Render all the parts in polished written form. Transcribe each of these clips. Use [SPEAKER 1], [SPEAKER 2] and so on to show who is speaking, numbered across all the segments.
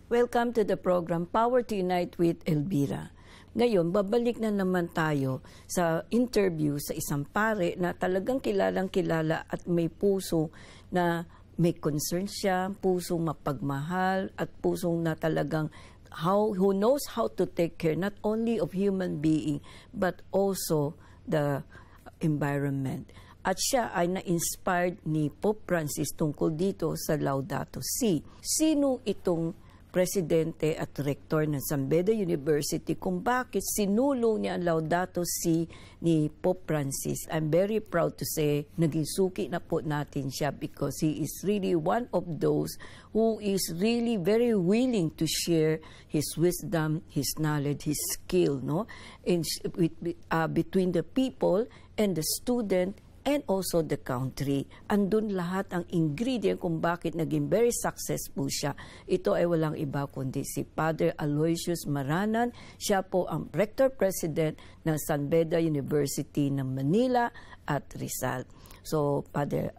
[SPEAKER 1] Welcome to the program Power to Unite with Elvira. Ngayon, babalik na naman tayo sa interview sa isang pare na talagang kilalang-kilala at may puso na may concern siya, pusong mapagmahal at pusong na talagang who knows how to take care not only of human being but also the environment. At siya ay na-inspired ni Pope Francis tungkol dito sa Laudato Si. Sino itong presidente at rektor ng San Beda University kung bakit sinulong niya ang Laudato Si ni Pope Francis? I'm very proud to say, naging suki na po natin siya because he is really one of those who is really very willing to share his wisdom, his knowledge, his skill, no, between the people and the student and also the country. Andun lahat ang ingredient kung bakit naging very successful siya. Ito ay walang iba kundi si Father Aloysius Maranan. Siya po ang Rector-President ng San Beda University ng Manila at Rizal. So, Father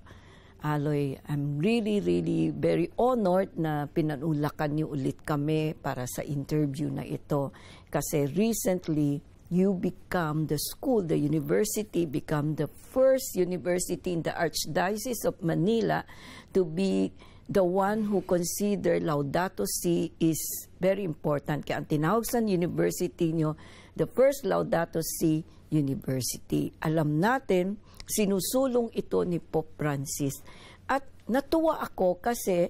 [SPEAKER 1] Aloy, I'm really very honored na pinanulakan niyo ulit kami para sa interview na ito. Kasi recently, you become the school, the university become the first university in the Archdiocese of Manila to be the one who consider Laudato Si is very important. Kaya ang tinawag sa university nyo, the first Laudato Si University. Alam natin, sinusulong ito ni Pope Francis. At natuwa ako kasi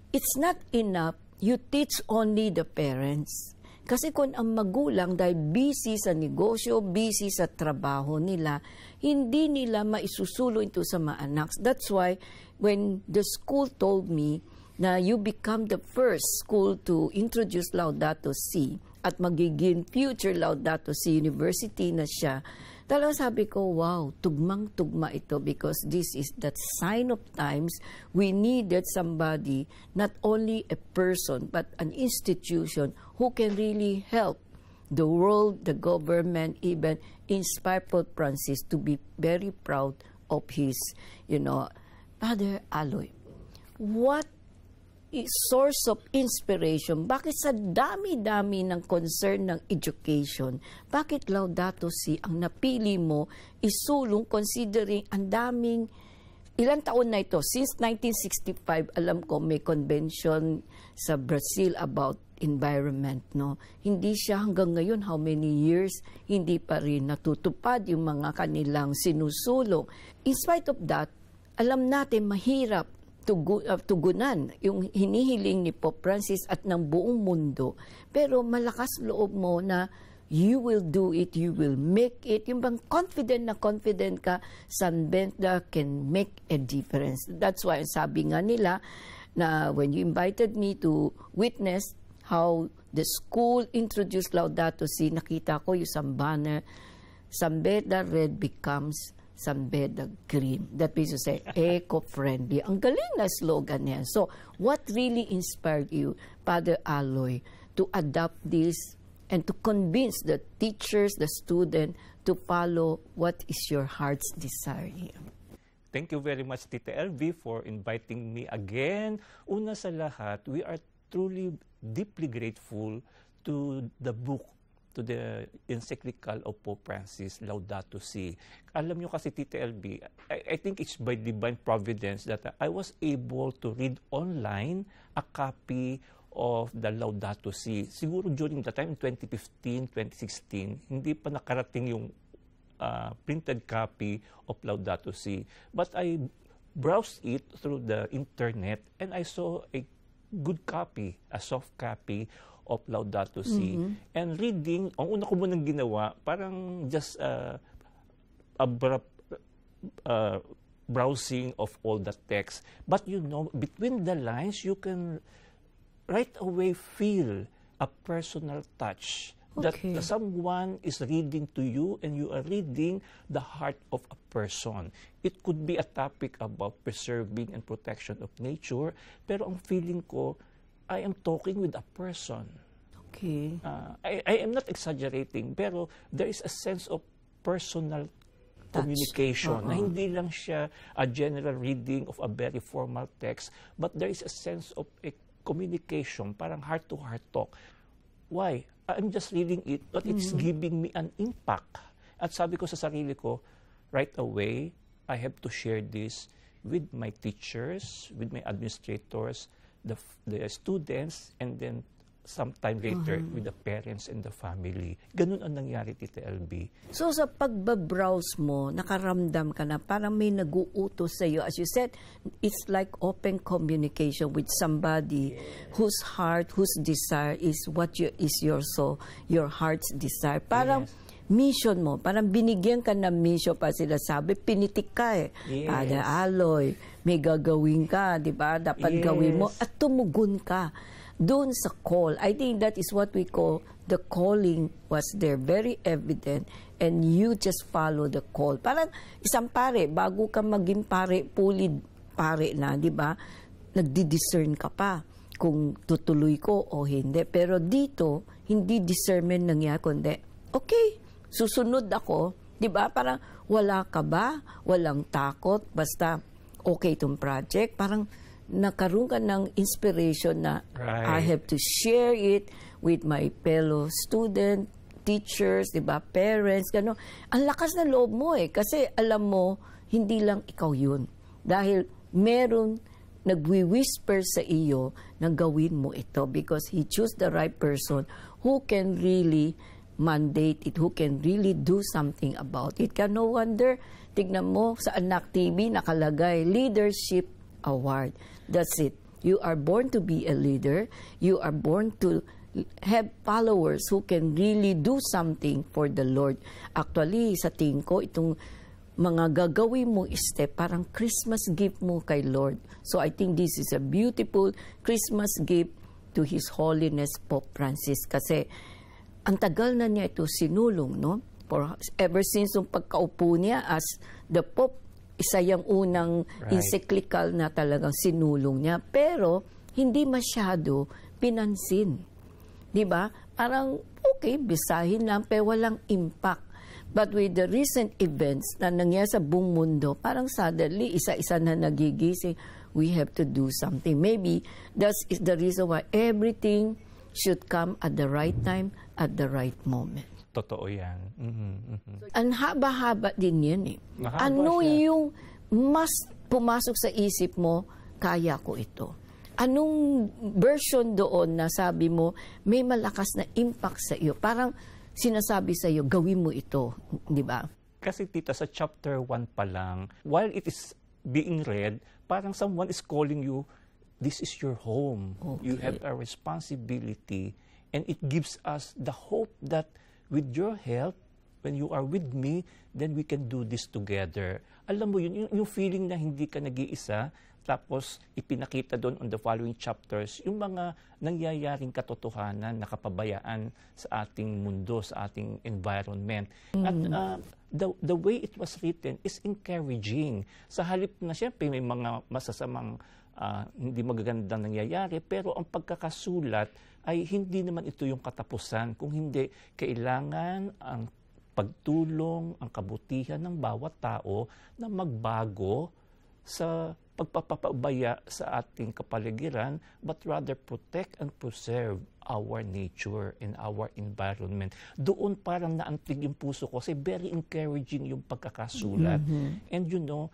[SPEAKER 1] it's not enough you teach only the parents. Kasi kung ang magulang dahil busy sa negosyo, busy sa trabaho nila, hindi nila maisusulo ito sa mga anak. That's why when the school told me na you become the first school to introduce Laudato Si at magiging future Laudato Si University na siya, talagang sabi ko, wow, tugmang-tugma ito because this is that sign of times we needed somebody, not only a person, but an institution who can really help the world, the government, even inspire Pope Francis to be very proud of his, Father Aloy, what is source of inspiration? Bakit sa dami-dami ng concern ng education, bakit Laudato Si ang napili mo isulong considering ang daming, ilang taon na ito? Since 1965, alam ko may convention sa Brazil about environment, no? Hindi siya hanggang ngayon, how many years, hindi pa rin natutupad yung mga kanilang sinusulong. In spite of that, alam natin mahirap tugunan yung hinihiling ni Pope Francis at ng buong mundo. Pero malakas loob mo na you will do it, you will make it. Yung bang confident ka, San Beda can make a difference. That's why sabi nga nila na when you invited me to witness how the school introduced Laudato Si, nakita ko yung banner, San Beda red becomes San Beda green. That means to say, eco-friendly. Ang galing na slogan niya. So, what really inspired you, Father Aloy, to adopt this and to convince the teachers, the student, to follow what is your heart's desire here?
[SPEAKER 2] Thank you very much, Tita LV, for inviting me again. Una sa lahat, we are truly deeply grateful to the book, to the encyclical of Pope Francis, Laudato Si. Alam nyo kasi, Tita LB, I think it's by divine providence that I was able to read online a copy of the Laudato Si. Siguro during the time, 2015, 2016, hindi pa nakarating yung printed copy of Laudato Si. But I browsed it through the internet and I saw a good copy, a soft copy of Laudato Si. And reading, ang una ko munang ginawa, parang just browsing of all the text. But between the lines, you can right away feel a personal touch. Okay. That someone is reading to you and you are reading the heart of a person. It could be a topic about preserving and protection of nature, pero ang feeling ko, I am talking with a person.
[SPEAKER 1] Okay.
[SPEAKER 2] I am not exaggerating, pero there is a sense of personal communication na hindi lang siya a general reading of a very formal text, but there is a sense of a communication, parang heart-to-heart talk. Why? I'm just reading it, but it's giving me an impact. At sabi ko sa sarili ko, right away, I have to share this with my teachers, with my administrators, the students, and then sometime later with the parents and the family. Ganun ang nangyari, Tita LB.
[SPEAKER 1] So sa pagbabrowse mo, nakaramdam ka na parang may nag-uutos sa iyo. As you said, it's like open communication with somebody whose heart, whose desire is what is your heart's desire. Parang mission mo, parang binigyan ka ng mission pa sila sabi, pinitik ka eh. Father Aloy, may gagawin ka, di ba? Dapat gawin mo at tumugon ka. Doon sa call, I think that is what we call the calling was there, very evident, and you just follow the call. Parang isang pare, bago ka maging pare, pulid pare na, di ba? Nagdi-discern ka pa kung tutuloy ko o hindi. Pero dito, hindi discernment nangyari, kundi, okay, susunod ako, di ba? Parang wala ka ba? Walang takot, basta okay itong project. Parang nakaroon ka ng inspiration na I have to share it with my fellow student, teachers, di ba, parents, gano'n. Ang lakas na loob mo eh, kasi alam mo, hindi lang ikaw yun. Dahil meron nagwi-whisper sa iyo na gawin mo ito because he chose the right person who can really mandate it, who can really do something about it. Kaya no wonder, tignan mo sa Anak TV, nakalagay, Leadership Award. That's it. You are born to be a leader. You are born to have followers who can really do something for the Lord. Actually, sa tingin ko, itong mga gagawin mo step, parang Christmas gift mo kay Lord. So I think this is a beautiful Christmas gift to His Holiness Pope Francis. Kasi ang tagal na niya ito sinulong, no? For ever since yung pagkaupo niya as the Pope, isa yung unang encyclical na talagang sinulong niya. Pero, hindi masyado pinansin. Di ba? Parang, okay, bisahin lang, pero walang impact. But with the recent events na nangyari sa buong mundo, parang suddenly, isa-isa na nagigising, we have to do something. Maybe, that is the reason why everything should come at the right time, at the right moment.
[SPEAKER 2] Totoo yan.
[SPEAKER 1] Ang haba-haba din yan eh. Ano yung mas pumasok sa isip mo, kaya ko ito? Anong version doon na sabi mo, may malakas na impact sa iyo? Parang sinasabi sa iyo, gawin mo ito, di ba?
[SPEAKER 2] Kasi tita, sa chapter 1 pa lang, while it is being read, parang someone is calling you, this is your home. Okay. You have a responsibility. And it gives us the hope that with your help, when you are with me, then we can do this together. Alam mo yun, yung feeling na hindi ka nag-iisa, tapos ipinakita doon on the following chapters, yung mga nangyayaring katotohanan, nakapabayaan sa ating mundo, sa ating environment. At the way it was written is encouraging. Sa halip na siyempre may mga masasamang hindi magagandang nangyayari, pero ang pagkakasulat ay hindi naman ito yung katapusan. Kung hindi, kailangan ang pagtulong, ang kabutihan ng bawat tao na magbago sa pagpapabaya sa ating kapaligiran, but rather protect and preserve our nature and our environment. Doon parang naantig yung puso ko kasi very encouraging yung pagkakasulat. And you know,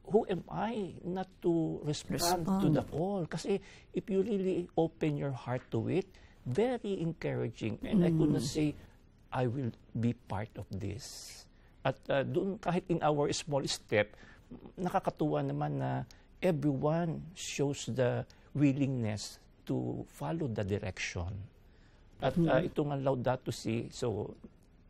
[SPEAKER 2] who am I not to respond to the call? Kasi if you really open your heart to it, very encouraging. And I could not say, I will be part of this. At doon, kahit in our small step, nakakatuwa naman na everyone shows the willingness to follow the direction. At ito nga Laudato Si, so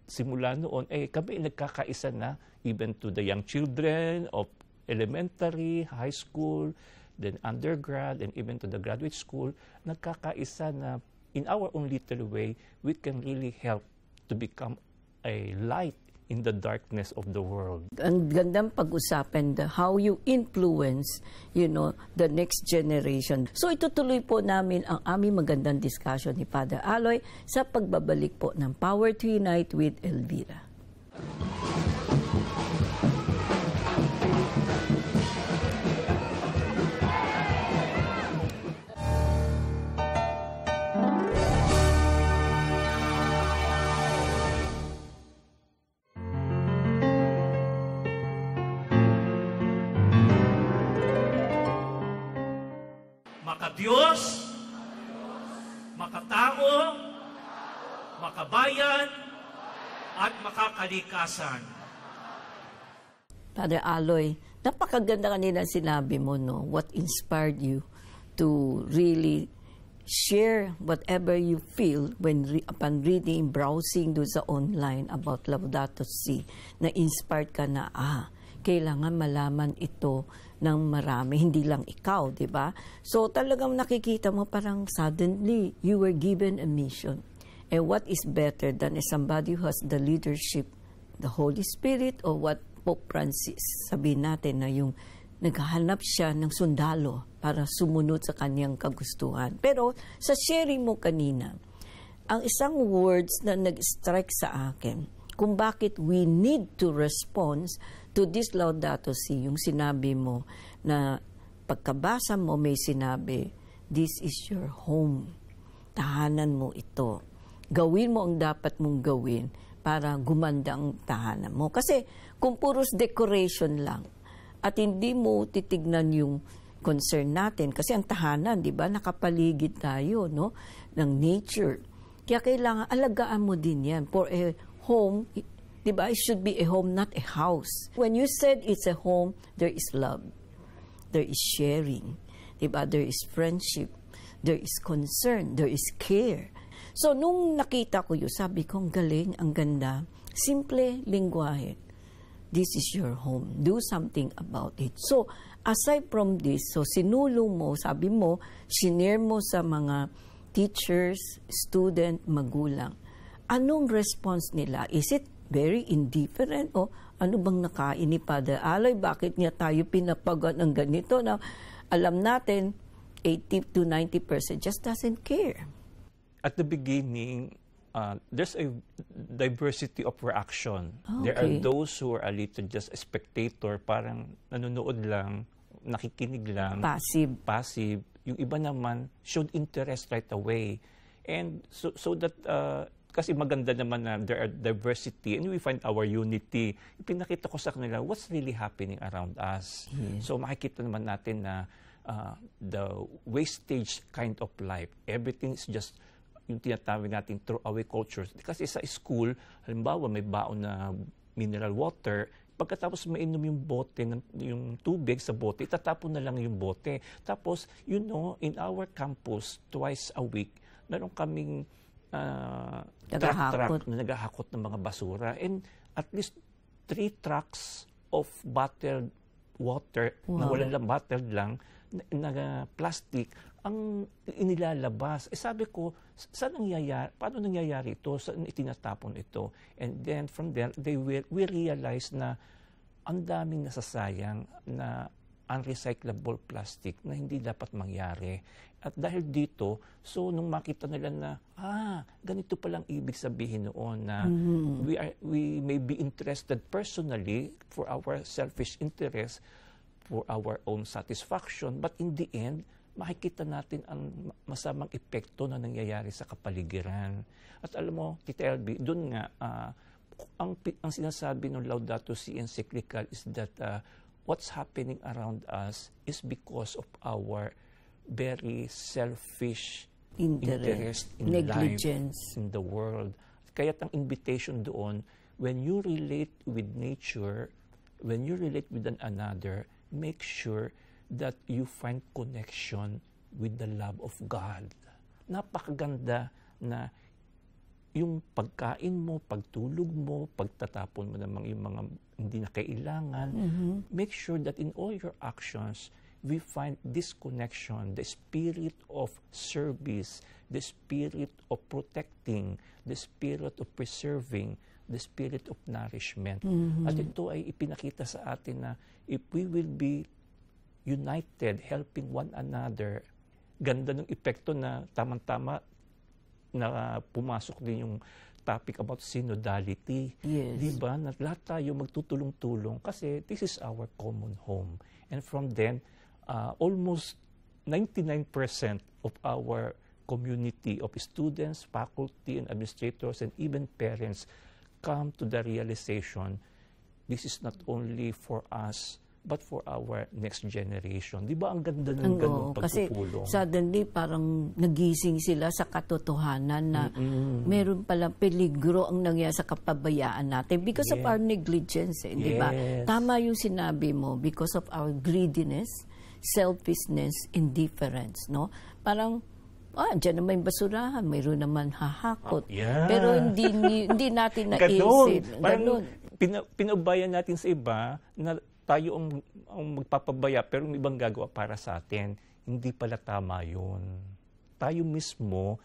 [SPEAKER 2] simula noon, kami nagkakaisa na even to the young children of elementary, high school, then undergrad, and even to the graduate school, nagkakaisa na in our own little way, we can really help to become a light in the darkness of the world.
[SPEAKER 1] Ang gandang pag-usapan, how you influence, the next generation. So itutuloy po namin ang aming magandang discussion ni Father Aloy sa pagbabalik po ng Power to Unite with Elvira.
[SPEAKER 3] Makadiyos, makatao, makabayan, at makakalikasan.
[SPEAKER 1] Father Aloy, napakaganda kanina sinabi mo, no? What inspired you to really share whatever you feel when upon reading, browsing do sa online about Laudato Si, na inspired ka na, kailangan malaman ito ng marami, hindi lang ikaw, di ba? So talagang nakikita mo parang suddenly you were given a mission. And what is better than somebody who has the leadership, the Holy Spirit, or what Pope Francis, sabihin natin na yung naghahanap siya ng sundalo para sumunod sa kanyang kagustuhan. Pero sa sharing mo kanina, ang isang words na nag-strike sa akin, kung bakit we need to respond to this Laudato Si, yung sinabi mo na pagkabasa mo may sinabi, this is your home. Tahanan mo ito. Gawin mo ang dapat mong gawin para gumanda ang tahanan mo. Kasi kung puros decoration lang at hindi mo titignan yung concern natin, kasi ang tahanan, di ba, nakapaligid tayo, no, ng nature. Kaya kailangan alagaan mo din yan. For a home, di ba, it should be a home, not a house. When you said it's a home, there is love. There is sharing. Di ba? There is friendship. There is concern. There is care. So, nung nakita ko yun, sabi ko, ang galing, ang ganda. Simple lingwahe. This is your home. Do something about it. So, aside from this, so sinulong mo, sabi mo, shinare mo sa mga teachers, student, magulang. Anong response nila? Is it very indifferent? O ano bang nakain ni Father Aloy? Bakit niya tayo pinapagat ng ganito na alam natin 80 to 90% just doesn't care?
[SPEAKER 2] At the beginning, there's a diversity of reaction.
[SPEAKER 1] Okay.
[SPEAKER 2] There are those who are a little just a spectator, parang nanonood lang, nakikinig lang. Passive. Yung iba naman showed interest right away. And so that, kasi maganda naman na there are diversity and we find our unity. Ipinakita ko sa kanila what's really happening around us.
[SPEAKER 1] Yes.
[SPEAKER 2] So makikita naman natin na the wastage kind of life, everything is just yung tinatawag natin throwaway cultures. Kasi sa school, halimbawa may baon na mineral water, pagkatapos mainom yung bote, yung tubig sa bote, itatapon na lang yung bote. Tapos, in our campus, twice a week, meron kaming truck na naghahakot ng mga basura. And at least 3 trucks of bottled water, na walang lang, bottled lang, na plastic, ang inilalabas. Sabi ko, paano nangyayari ito? Saan itinatapon ito? And then from there, we realize na ang daming nasasayang na unrecyclable plastic na hindi dapat mangyari. At dahil dito, so nung makita nila na, ganito palang ibig sabihin noon na we may be interested personally for our selfish interest, for our own satisfaction, but in the end, makikita natin ang masamang epekto na nangyayari sa kapaligiran. At alam mo, Tita LB, doon nga, ang sinasabi ng Laudato Si encyclical is that what's happening around us is because of our very selfish interest in
[SPEAKER 1] negligence,
[SPEAKER 2] life, in the world. Kaya't ang invitation doon, when you relate with nature, when you relate with another, make sure that you find connection with the love of God. Napakaganda na yung pagkain mo, pagtulog mo, pagtatapon mo naman yung mga hindi na kailangan, make sure that in all your actions, we find this connection, the spirit of service, the spirit of protecting, the spirit of preserving, the spirit of nourishment. At ito ay ipinakita sa atin na if we will be united, helping one another, ganda ng epekto na tamang-tama na pumasok din yung topic about synodality.
[SPEAKER 1] Yes.
[SPEAKER 2] Diba? Na lahat tayo magtutulong-tulong kasi this is our common home. And from then, almost 99% of our community of students, faculty, and administrators, and even parents come to the realization this is not only for us but for our next generation. Di ba ang ganda ng ganung
[SPEAKER 1] kasi
[SPEAKER 2] pagpupulong?
[SPEAKER 1] suddenly parang nagising sila sa katotohanan na meron palang peligro ang nangyayari sa kapabayaan natin because of our negligence, di ba?
[SPEAKER 2] Yes.
[SPEAKER 1] Tama yung sinabi mo, because of our greediness, selfishness, indifference, no? Parang diyan naman yung basurahan, mayroon naman hahakot.
[SPEAKER 2] Yeah.
[SPEAKER 1] Pero hindi natin naisip.
[SPEAKER 2] Parang pinaubayan natin sa iba na tayo ang magpapabaya pero may ibang gagawa para sa atin. Hindi pala tama yun. Tayo mismo,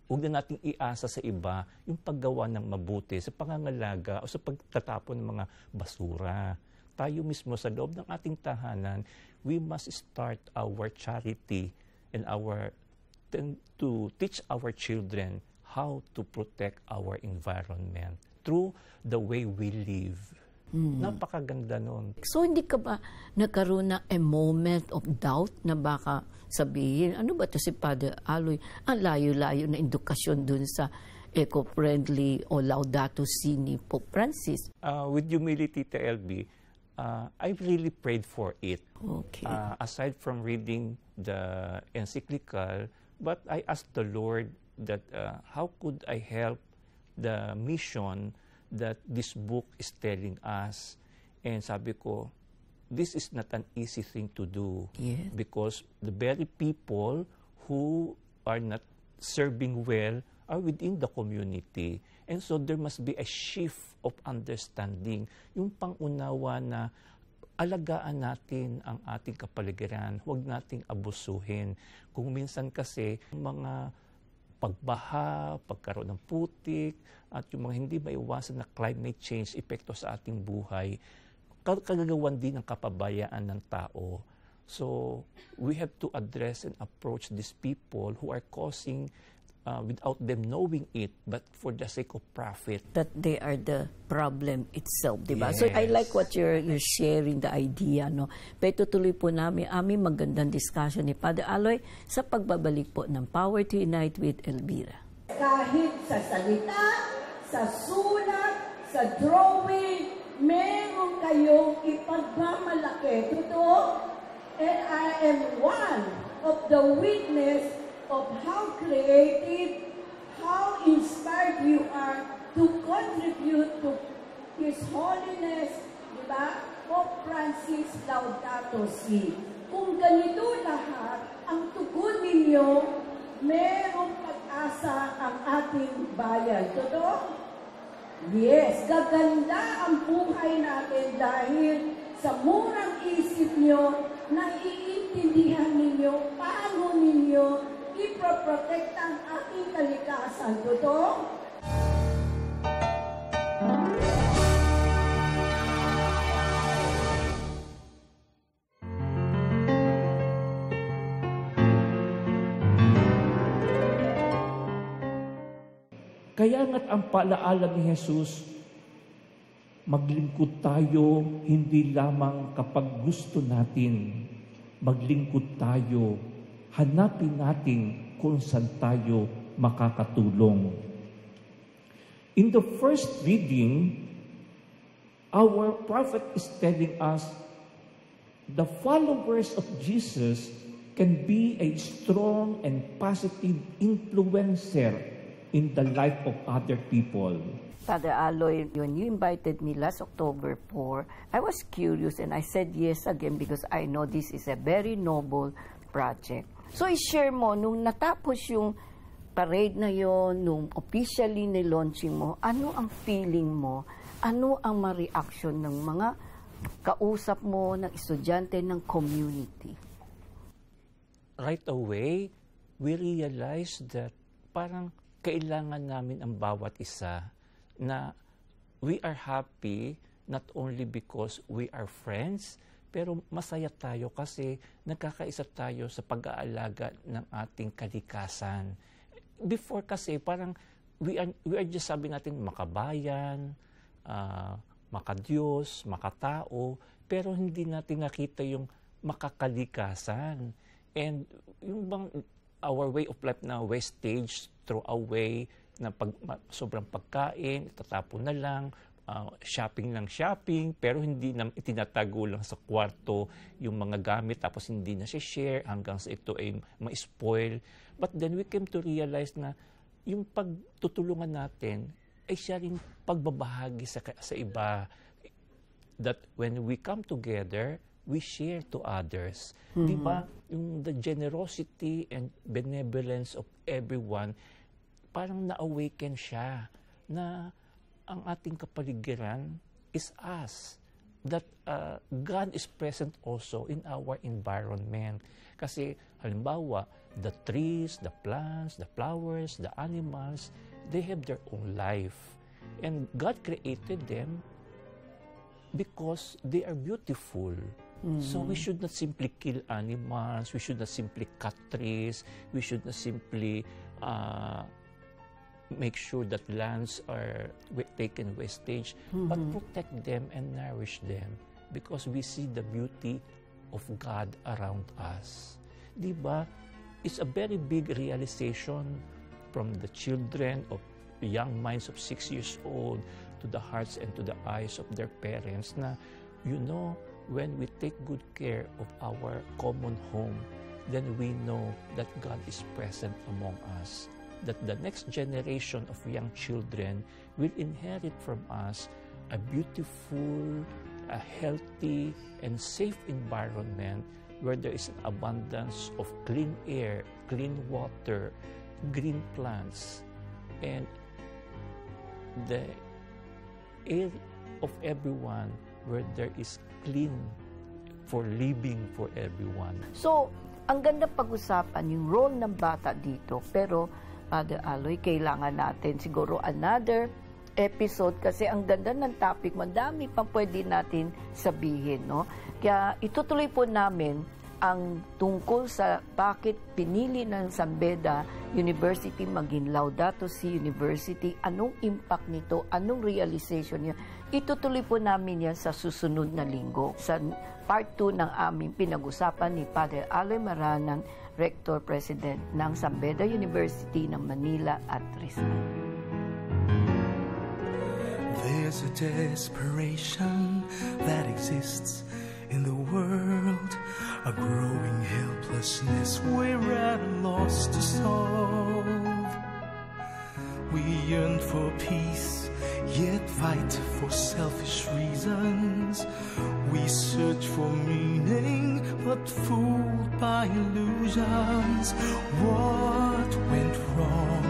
[SPEAKER 2] huwag na nating iasa sa iba yung paggawa ng mabuti sa pangangalaga o sa pagtatapon ng mga basura. Tayo mismo sa loob ng ating tahanan, we must start our charity and to teach our children how to protect our environment through the way we live. Napakaganda nun.
[SPEAKER 1] So, hindi ka ba nagkaroon ng a moment of doubt na baka sabihin, ano ba to si Father Aloy? Ang layo-layo na edukasyon dun sa eco-friendly o Laudato Si ni Pope Francis.
[SPEAKER 2] With humility, TLB, I really prayed for it.
[SPEAKER 1] Okay.
[SPEAKER 2] Aside from reading the encyclical, but I asked the Lord that how could I help the mission that this book is telling us. And sabi ko, this is not an easy thing to do.
[SPEAKER 1] Yes.
[SPEAKER 2] Because the very people who are not serving well are within the community. And so there must be a shift of understanding. Yung pangunawa na alagaan natin ang ating kapaligiran, huwag nating abusuhin. Kung minsan kasi mga pagbaha, pagkaroon ng putik, at yung mga hindi maiwasan na climate change epekto sa ating buhay, kagagawan din ng kapabayaan ng tao. So, we have to address and approach these people who are causing, without them knowing it, but for the sake of profit.
[SPEAKER 1] That they are the problem itself, di ba?
[SPEAKER 2] Yes.
[SPEAKER 1] So, I like what you're sharing, the idea, no? Pero tuloy po namin aming magandang discussion ni Father Aloy sa pagbabalik po ng Power to Unite with Elvira.
[SPEAKER 4] Kahit sa salita, sa sulat, sa drawing, meron kayong ipagmamalaki. Totoo? And I am one of the witness of how creative, how inspired you are to contribute to His Holiness, di ba? Pope Francis Laudato Si. Kung ganito lahat, ang tugon ninyo, merong pag-asa ang ating bayan. Totoo? Yes, gaganda ang buhay natin dahil sa murang isip nyo, naiintindihan ninyo paano ninyo iproprotect ang ating kalikasan. Totoo?
[SPEAKER 5] Kaya nga't ang paalaala ni Jesus, maglingkod tayo hindi lamang kapag gusto natin. Maglingkod tayo, hanapin natin kung saan tayo makakatulong. In the first reading, our prophet is telling us the followers of Jesus can be a strong and positive influencer in the life of other people.
[SPEAKER 1] Father Aloy, when you invited me last October 4, I was curious and I said yes again because I know this is a very noble project. So i-share mo, nung natapos yung parade na yon, nung officially ni-launching mo, ano ang feeling mo? Ano ang ma-reaction ng mga kausap mo, ng estudyante, ng community?
[SPEAKER 2] Right away, we realized that parang kailangan namin ang bawat isa na we are happy not only because we are friends, pero masaya tayo kasi nagkakaisa tayo sa pag-aalaga ng ating kalikasan. Before kasi parang we are just sabi natin makabayan, makadiyos, makatao, pero hindi natin nakita yung makakalikasan. And yung bang our way of life na wastage, throw away, na sobrang pagkain, itatapon na lang, shopping lang shopping, pero hindi na itinatago lang sa kwarto yung mga gamit, tapos hindi na siya share hanggang sa ito ay ma-spoil. But then we came to realize na yung pagtutulungan natin ay siya rin pagbabahagi sa iba. That when we come together, we share to others. Di ba? Yung the generosity and benevolence of everyone, parang na-awaken siya na ang ating kapaligiran is us. That God is present also in our environment. Kasi halimbawa, the trees, the plants, the flowers, the animals, they have their own life. And God created them because they are beautiful. So we should not simply kill animals, we should not simply cut trees, we should not simply make sure that lands are taken wastage, but protect them and nourish them because we see the beauty of God around us. Diba? It's a very big realization from the children of the young minds of 6 years old to the hearts and to the eyes of their parents na, when we take good care of our common home, then we know that God is present among us. That the next generation of young children will inherit from us a beautiful, a healthy, and safe environment where there is an abundance of clean air, clean water, green plants, and the air of everyone where there is clean for living for everyone.
[SPEAKER 1] So, ang ganda pag-usapan yung role ng bata dito, pero Father Aloy, kailangan natin siguro another episode kasi ang ganda ng topic, madami pang pwede natin sabihin, no? Kaya itutuloy po namin ang tungkol sa bakit pinili ng San Beda University maging Laudato Si University, anong impact nito, anong realization niya. Itutuloy po namin yan sa susunod na linggo. Sa part 2 ng aming pinag-usapan ni Father Aloy Maranan, Rector President ng San Beda University ng Manila at Rizal.
[SPEAKER 6] There's a desperation that exists in the world, a growing helplessness we're at a loss to solve. We yearn for peace, yet fight for selfish reasons. We search for meaning, but fooled by illusions. What went wrong?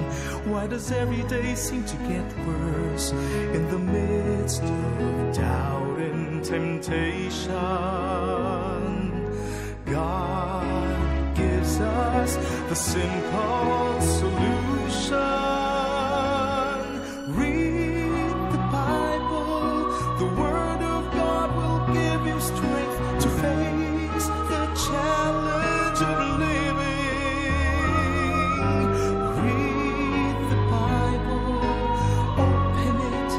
[SPEAKER 6] Why does every day seem to get worse? In the midst of doubt and temptation, God gives us the simple solution. Read the Bible, the Word of God will give you strength to face the challenge of living. Read the Bible, open it,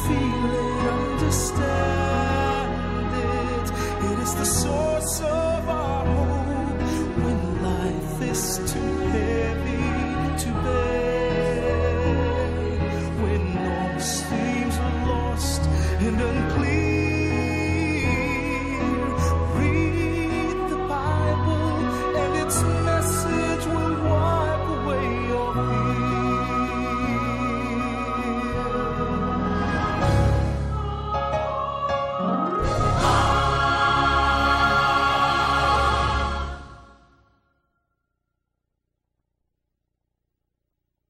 [SPEAKER 6] feel it, understand it. It is the source of our hope when life is too heavy to bear, when all seems lost and unclear.